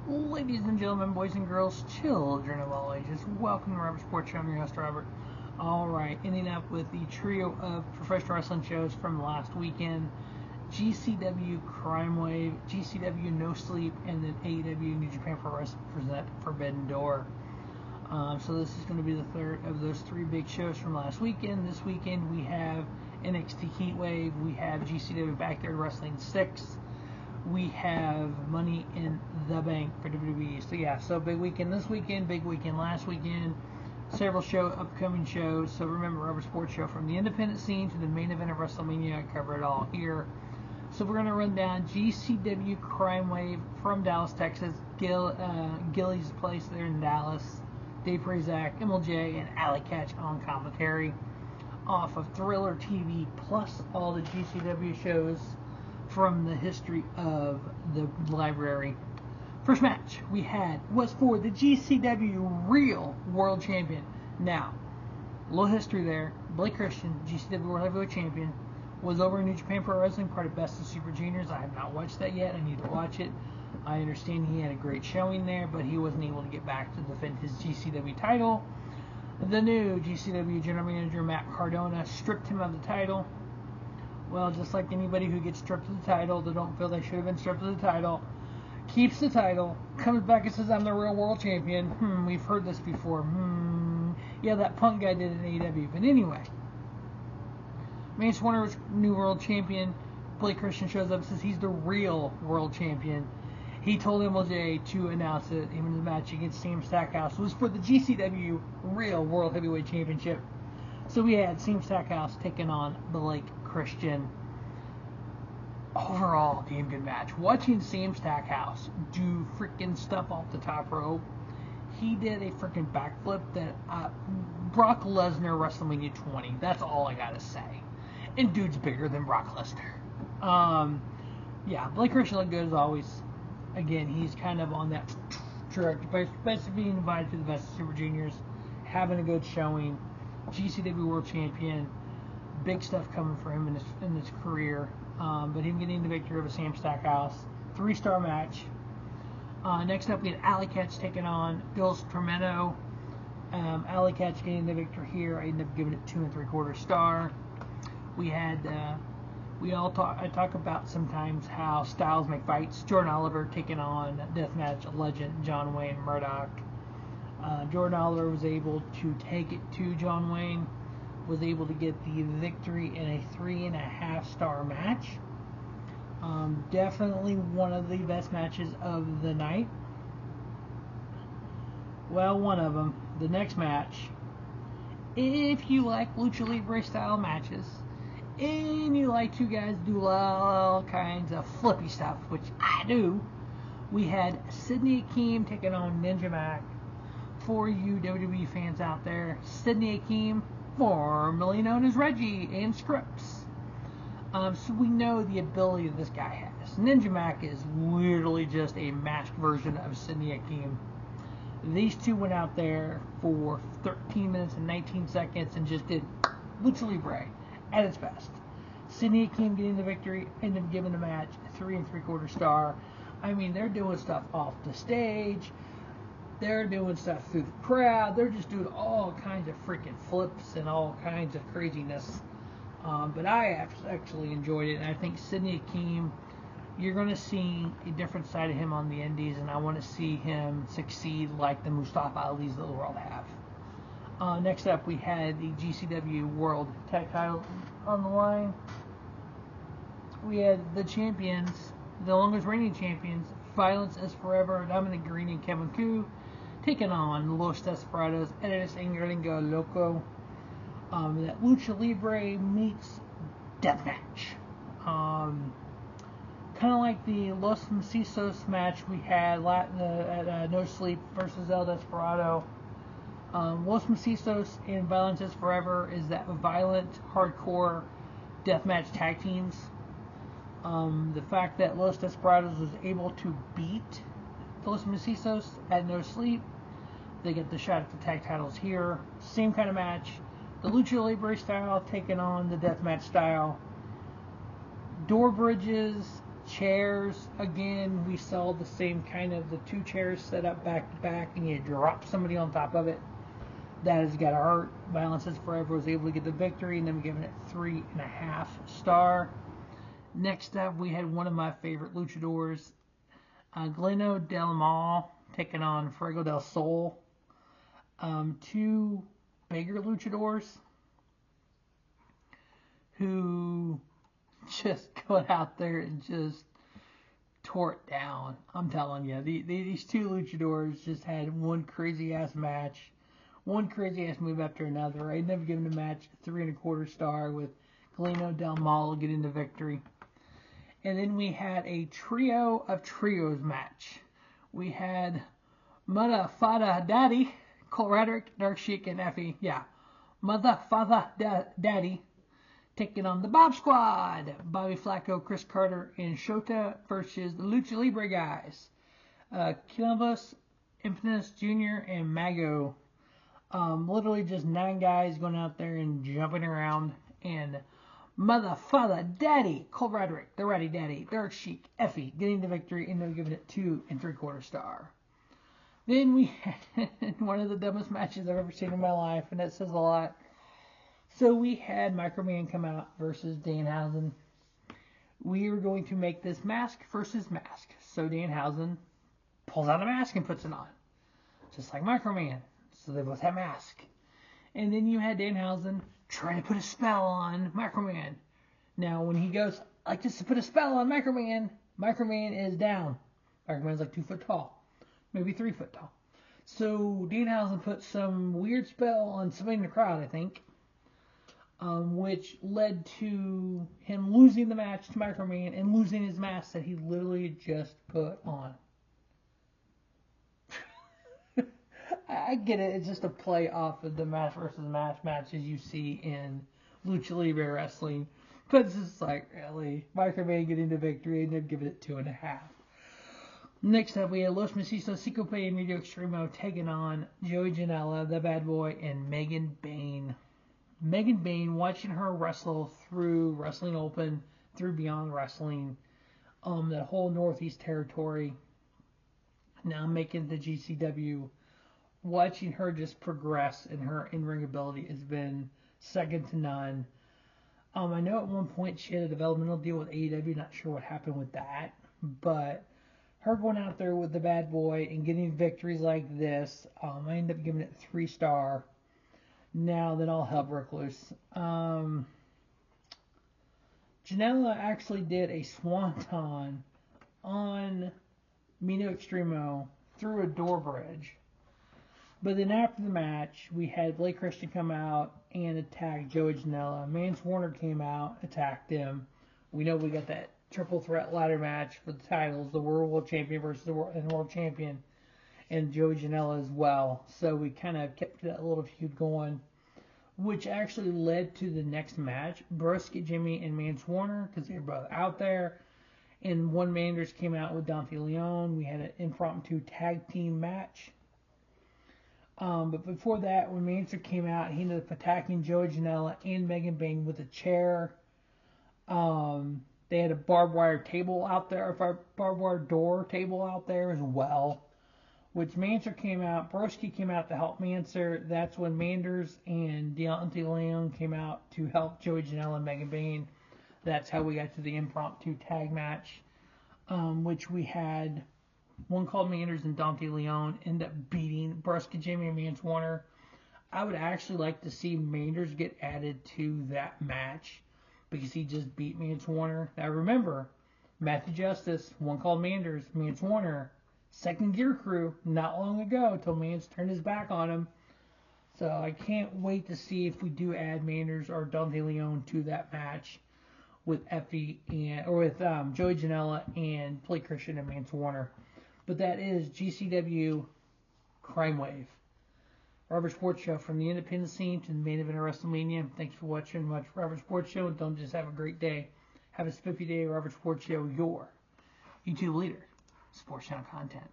Ladies and gentlemen, boys and girls, children of all ages, welcome to Robert Sports Show. I'm your host, Robert. Alright, ending up with the trio of professional wrestling shows from last weekend. GCW Crime Wave, GCW No Sleep, and then AEW New Japan Pro Wrestling present Forbidden Door. So this is going to be the third of those three big shows from last weekend. This weekend we have NXT Heatwave, we have GCW Backyard Wrestling 6, we have Money in the Bank for WWE. So yeah, so big weekend this weekend, big weekend last weekend, several upcoming shows. So remember, Robert Sports Show, from the independent scene to the main event of WrestleMania, I cover it all here. So we're going to run down GCW Crime Wave from Dallas, Texas. Gilly's place there in Dallas. Dave Prazak, MLJ, and Allie Katch on commentary. Off of Thriller TV, plus all the GCW shows from the history of the library. First match we had was for the GCW Real World Champion. Now, a little history there. Blake Christian, GCW World Heavyweight Champion, was over in New Japan Pro Wrestling, part of Best of Super Juniors. I have not watched that yet. I need to watch it. I understand he had a great showing there, but he wasn't able to get back to defend his GCW title. The new GCW General Manager Matt Cardona stripped him of the title. Well, just like anybody who gets stripped of the title, they don't feel they should have been stripped of the title, keeps the title, comes back and says, I'm the real world champion. We've heard this before. Yeah, that Punk guy did it in AEW. But anyway, Mance Warner's new world champion. Blake Christian shows up and says he's the real world champion. He told MLJ to announce it. Him in the match against Sam Stackhouse was for the GCW Real World Heavyweight Championship. So we had Sam Stackhouse taking on Blake Christian. Overall, damn good match. Watching Sam Stackhouse do freaking stuff off the top rope. He did a freaking backflip that Brock Lesnar WrestleMania 20. That's all I gotta say. And dude's bigger than Brock Lesnar. Yeah, Blake Christian looked good as always. Again, he's kind of on that trajectory, especially being invited to the Best of Super Juniors, having a good showing. GCW World Champion, big stuff coming for him in his career. But him getting the victory over Sam Stackhouse, 3-star match. Next up, we had Allie Katch taking on Dulce Tormenta. Allie Katch getting the victory here. I ended up giving it 2 3/4 star. We had I talk about sometimes how styles make fights. Jordan Oliver taking on deathmatch legend John Wayne Murdoch. Jordan Oliver was able to take it to John Wayne, was able to get the victory in a 3.5-star match. Definitely one of the best matches of the night. Well, one of them. The next match, if you like Lucha Libre style matches, and you like two guys do all kinds of flippy stuff, which I do, we had Sidney Akeem taking on Ninja Mack. For you WWE fans out there, Sidney Akeem, formerly known as Reggie in scripts. So we know the ability that this guy has. Ninja Mack is literally just a masked version of Sidney Akeem. These two went out there for 13 minutes and 19 seconds and just did Lucha Libre at its best. Sidney Akeem getting the victory, ended up giving the match 3 3/4 star. I mean, they're doing stuff off the stage. They're doing stuff through the crowd. They're just doing all kinds of freaking flips and all kinds of craziness. But I actually enjoyed it, and I think Sidney Akeem, you're going to see a different side of him on the indies, and I want to see him succeed like the Mustafa Ali's of the world have. Next up, we had the GCW World Tag Title on the line. We had the champions, the longest reigning champions, Violence is Forever, Dominic, Garrini, and Kevin Koo, taking on Los Desperados, Arez, and Gringo, Loco. That Lucha Libre meets Deathmatch. Kind of like the Los Macizos match we had at No Sleep versus El Desperado. Los Macizos and Violence is Forever is that violent, hardcore deathmatch tag teams. The fact that Los Desperados was able to beat Los Macizos at No Sleep, they get the shot at the tag titles here. Same kind of match. The Lucha Libre style taking on the deathmatch style. Door bridges, chairs, again, we saw the same kind of the 2 chairs set up back to back, and you drop somebody on top of it. That has got to hurt. Violence is Forever was able to get the victory, and then we're giving it 3.5 star. Next up, we had one of my favorite luchadors, Galeno Del Mal, taking on Fuego Del Sol. 2 bigger luchadors who just got out there and just tore it down. I'm telling you, these 2 luchadors just had one crazy ass match, one crazy ass move after another. I'd never given the match a 3.25 star with Galeno Del Mal getting the victory. And then we had a trio of trios match. We had Mutha, Fatha, Daddy, Radrick, Dark Sheik, and Effy. Yeah, Mutha, Fatha, Daddy taking on the Bob Squad. Bobby Flaco, Chris Carter, and Shota versus the Lucha Libre guys. Calibus, Epydemius Jr., and Mago. Literally just 9 guys going out there and jumping around. And Mother, Father, Daddy, Radrick, the Ratty Daddy, Dark Sheik, Effy getting the victory, and they're giving it 2.75 star. Then we had one of the dumbest matches I've ever seen in my life, and that says a lot. So we had Microman come out versus Danhausen. We were going to make this mask versus mask. So Danhausen pulls out a mask and puts it on, just like Microman. So they both have masks. And then you had Danhausen trying to put a spell on Microman. Now, when he goes like this to put a spell on Microman, Microman is down. Microman's like 2 foot tall, maybe 3 foot tall. So Danhausen put some weird spell on somebody in the crowd, I think, which led to him losing the match to Microman and losing his mask that he literally just put on. I get it. It's just a play off of the match versus match matches you see in Lucha Libre wrestling. But it's just like, really? Microman getting the victory and then giving it 2.5. Next up, we had Los Macizos, Sycope, and Medio Extremo taking on Joey Janela, the Bad Boy, and Megan Bayne. Megan Bayne, watching her wrestle through Wrestling Open, through Beyond Wrestling, that whole Northeast territory, now making the GCW. Watching her just progress in her in-ring ability has been second to none. I know at one point she had a developmental deal with AEW, not sure what happened with that, but her going out there with the Bad Boy and getting victories like this, I ended up giving it 3 star. Now then all hell broke loose. Janela actually did a swanton on Mino Extremo through a door bridge. But then after the match, we had Blake Christian come out and attack Joey Janela. Mance Warner came out, attacked him. We know we got that triple threat ladder match for the titles, the World Champion versus the World Champion, and Joey Janela as well. So we kind of kept that little feud going, which actually led to the next match. Broski, Jimmy, and Mance Warner, because they were both out there. And one Manders came out with Dante Leon. We had an impromptu tag team match. But before that, when Mansour came out, he ended up attacking Joey Janela and Megan Bayne with a chair. They had a barbed wire table out there, a barbed wire door table out there as well, which Mansour came out. Broski came out to help Mansour. That's when Manders and Deontay Leon came out to help Joey Janela and Megan Bayne. That's how we got to the impromptu tag match, which we had one called Manders and Dante Leon end up beating Broski, Jimmy, and Mance Warner. I would actually like to see Manders get added to that match because he just beat Mance Warner. Now remember, Matthew Justice, one called Manders, Mance Warner, second gear crew not long ago until Mance turned his back on him. So I can't wait to see if we do add Manders or Dante Leon to that match with Effy with Joey Janela and Blake Christian and Mance Warner. But that is GCW Crime Wave. Robert Sports Show, from the independent scene to the main event of WrestleMania. Thanks for watching. Watch Robert Sports Show. And don't just have a great day. Have a spiffy day. Robert Sports Show, your YouTube leader. Sports channel content.